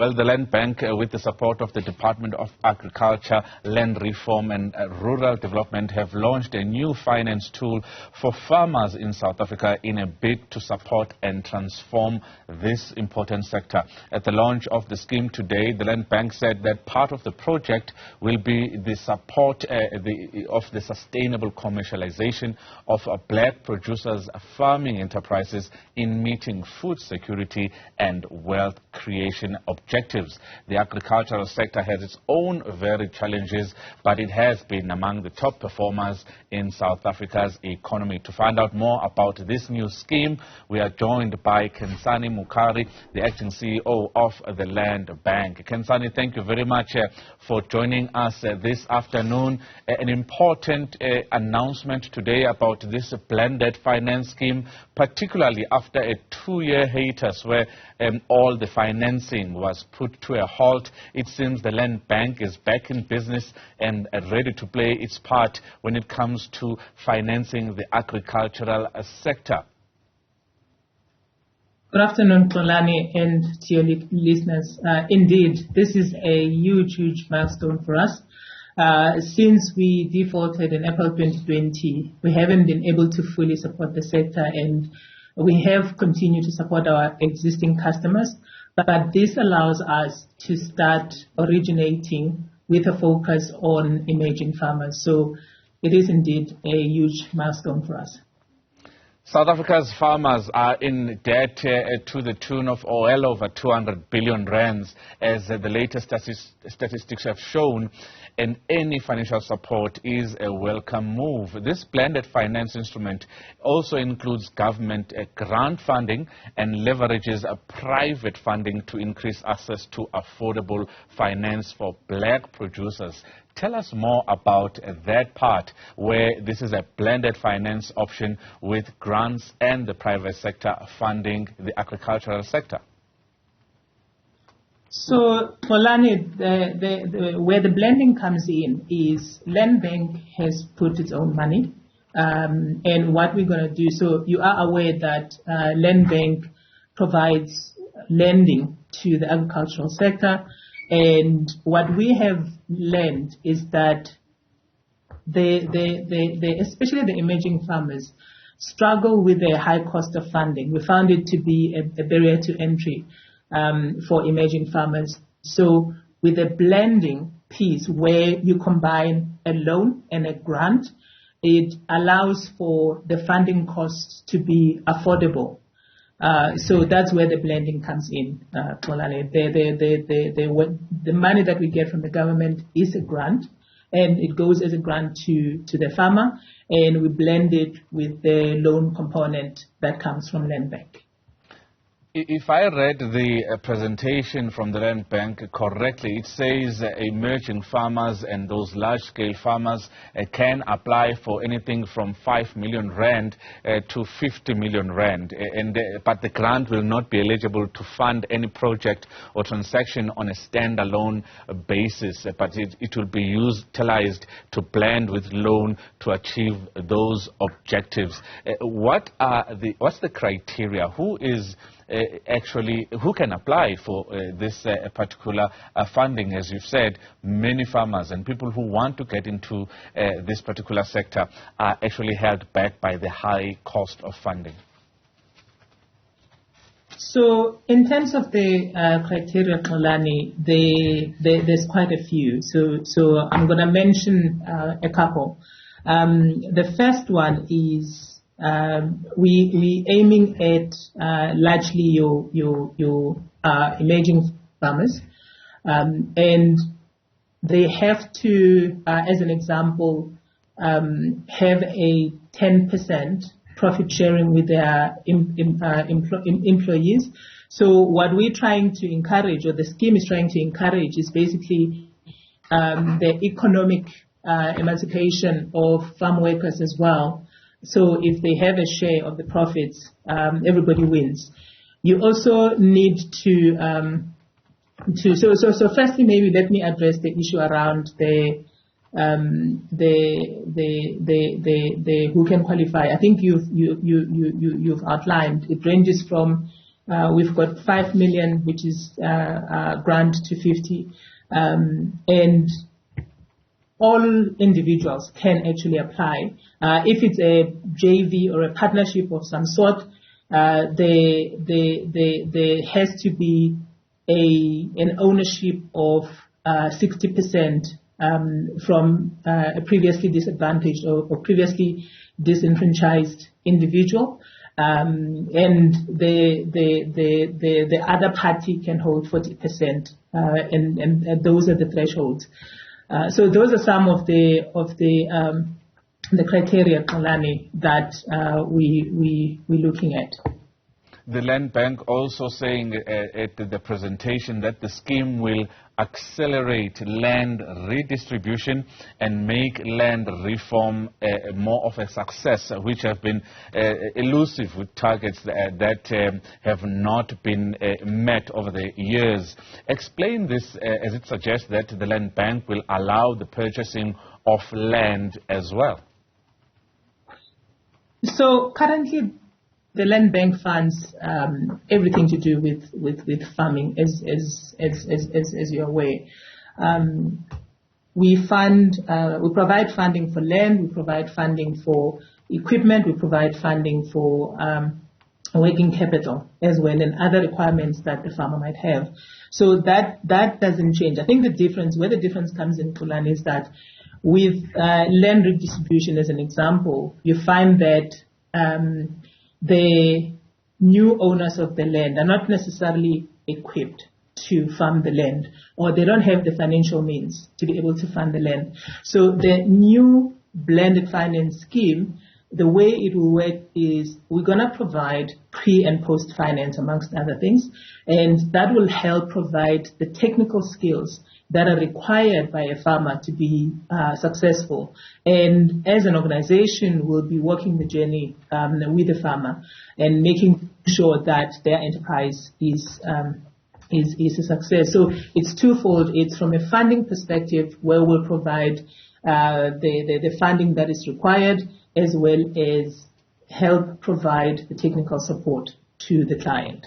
Well, the Land Bank, with the support of the Department of Agriculture, Land Reform and Rural Development, have launched a new finance tool for farmers in South Africa in a bid to support and transform this important sector. At the launch of the scheme today, the Land Bank said that part of the project will be the support of the sustainable commercialization of black producers' farming enterprises in meeting food security and wealth creation objectives. The agricultural sector has its own varied challenges, but it has been among the top performers in South Africa's economy. To find out more about this new scheme, we are joined by Khensani Mukhari, the acting CEO of the Land Bank. Khensani, thank you very much for joining us this afternoon. An important announcement today about this blended finance scheme, particularly after a 2-year hiatus where all the financing was put to a halt. It seems the Land Bank is back in business and ready to play its part when it comes to financing the agricultural sector. Good afternoon, Xolani, and to your listeners. Indeed, this is a huge milestone for us. Since we defaulted in April 2020, we haven't been able to fully support the sector, and we have continued to support our existing customers, but this allows us to start originating with a focus on emerging farmers. So it is indeed a huge milestone for us. South Africa's farmers are in debt to the tune of well over 200 billion rands, as the latest statistics have shown, and any financial support is a welcome move. This blended finance instrument also includes government grant funding and leverages private funding to increase access to affordable finance for black producers. Tell us more about that part, where this is a blended finance option with grants and the private sector funding the agricultural sector. So, Xolani, where the blending comes in is Land Bank has put its own money, and what we're going to do, so you are aware that Land Bank provides lending to the agricultural sector. And what we have learned is that especially the emerging farmers struggle with the high cost of funding. We found it to be a barrier to entry for emerging farmers. So with a blending piece where you combine a loan and a grant, it allows for the funding costs to be affordable. So that's where the blending comes in, Xolani. The money that we get from the government is a grant, and it goes as a grant to the farmer, and we blend it with the loan component that comes from Land Bank. If I read the presentation from the Land Bank correctly, it says emerging farmers and those large-scale farmers can apply for anything from 5 million rand to 50 million rand, but the grant will not be eligible to fund any project or transaction on a standalone basis, but it will be utilized to blend with loan to achieve those objectives. What's the criteria? Who can apply for this particular funding? As you've said, many farmers and people who want to get into this particular sector are actually held back by the high cost of funding. So in terms of the criteria, Xolani, there's quite a few. So I'm going to mention a couple. The first one is we aiming at largely your emerging farmers, and they have to, as an example, have a 10% profit sharing with their employees. So what we're trying to encourage, or the scheme is trying to encourage, is basically the economic emancipation of farm workers as well. So if they have a share of the profits, everybody wins. You also need to so firstly, maybe let me address the issue around the who can qualify. I think you've outlined. It ranges from We've got 5 million, which is grant to 50, and all individuals can actually apply. If it's a JV or a partnership of some sort, there has to be an ownership of 60% from a previously disadvantaged or previously disenfranchised individual, and the other party can hold 40%, and those are the thresholds. So those are some of the criteria, Kalani, that we're looking at. The Land Bank also saying at the presentation that the scheme will accelerate land redistribution and make land reform more of a success, which have been elusive with targets that have not been met over the years. Explain this as it suggests that the Land Bank will allow the purchasing of land as well. So currently, the Land Bank funds everything to do with farming, as you're aware. We provide funding for land, we provide funding for equipment, we provide funding for working capital as well, and other requirements that the farmer might have. So that doesn't change. I think where the difference comes in, Kulan, is that with land redistribution, as an example, you find that the new owners of the land are not necessarily equipped to farm the land, or they don't have the financial means to be able to fund the land. So the new blended finance scheme, the way it will work is we're going to provide pre and post finance, amongst other things, and that will help provide the technical skills that are required by a farmer to be successful. And as an organization, we'll be working the journey with the farmer and making sure that their enterprise is a success. So it's twofold. It's from a funding perspective, where we'll provide the funding that is required, as well as help provide the technical support to the client.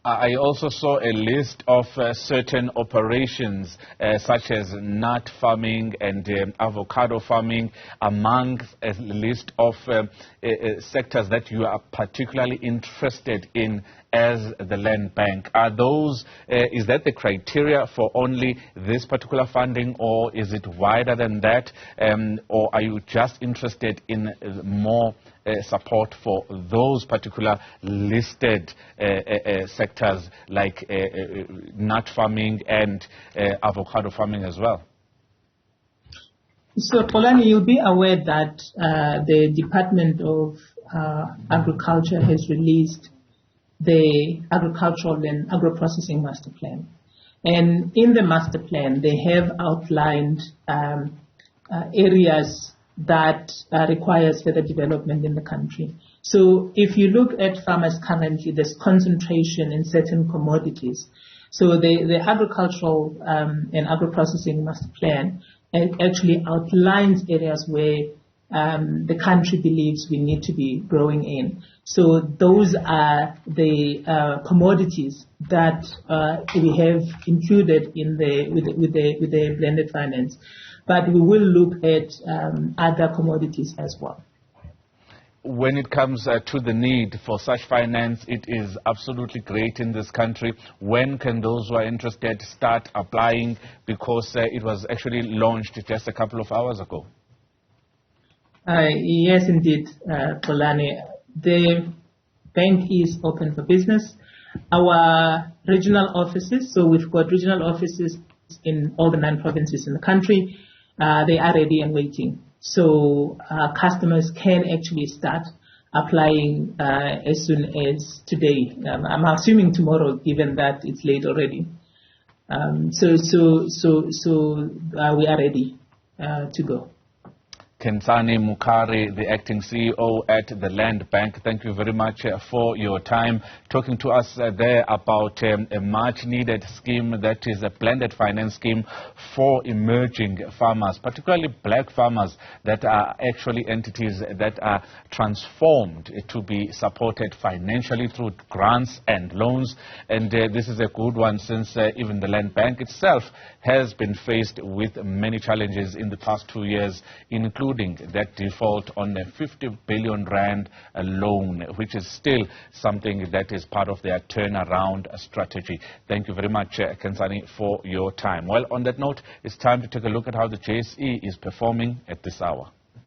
I also saw a list of certain operations such as nut farming and avocado farming among a list of sectors that you are particularly interested in as the Land Bank. Are those, is that the criteria for only this particular funding, or is it wider than that, or are you just interested in more support for those particular listed sectors like nut farming and avocado farming as well? So, Polani, you'll be aware that the Department of Agriculture has released the Agricultural and Agro-Processing Master Plan. And in the master plan, they have outlined areas that requires further development in the country. So if you look at farmers currently, there's concentration in certain commodities. So the Agricultural and Agro-Processing Master Plan actually outlines areas where the country believes we need to be growing in. So those are the commodities that we have included in with the blended finance. But we will look at other commodities as well. When it comes to the need for such finance, it is absolutely great in this country. When can those who are interested start applying? Because it was actually launched just a couple of hours ago. Yes, indeed, Polani. The bank is open for business. Our regional offices, so we've got regional offices in all the 9 provinces in the country. They are ready and waiting. So customers can actually start applying as soon as today. I'm assuming tomorrow, given that it's late already. So we are ready to go. Khensani Mukhari, the acting CEO at the Land Bank. Thank you very much for your time talking to us there about a much-needed scheme that is a blended finance scheme for emerging farmers, particularly black farmers that are actually entities that are transformed to be supported financially through grants and loans. And this is a good one since even the Land Bank itself has been faced with many challenges in the past 2 years, including that default on a 50 billion rand loan, which is still something that is part of their turnaround strategy. Thank you very much, Khensani, for your time. Well, on that note, it's time to take a look at how the JSE is performing at this hour.